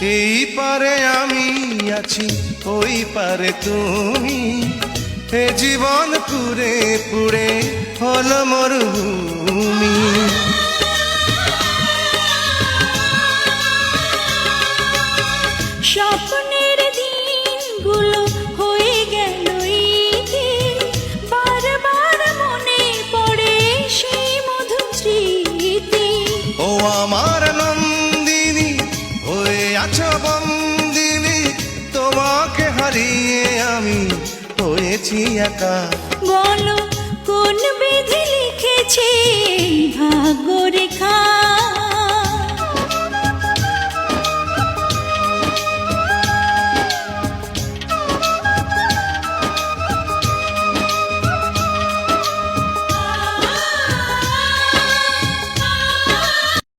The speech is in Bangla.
এই পারে আমি আছি, ওই পারে তুমি। এ জীবন পুড়ে পুড়ে হলো মরুভূমি। স্বপ্নের দিনগুলো হয়ে গেল ইতির, বারবার মনে পড়ে সেই মধুর স্মৃতি। ও আমার নন্দিনী, হয়ে আছো বন্দিনী, তোমাকে হারিয়ে আমি হয়েছি একা। বলো কোন বিধি লিখেছে ভাগ্য রেখা।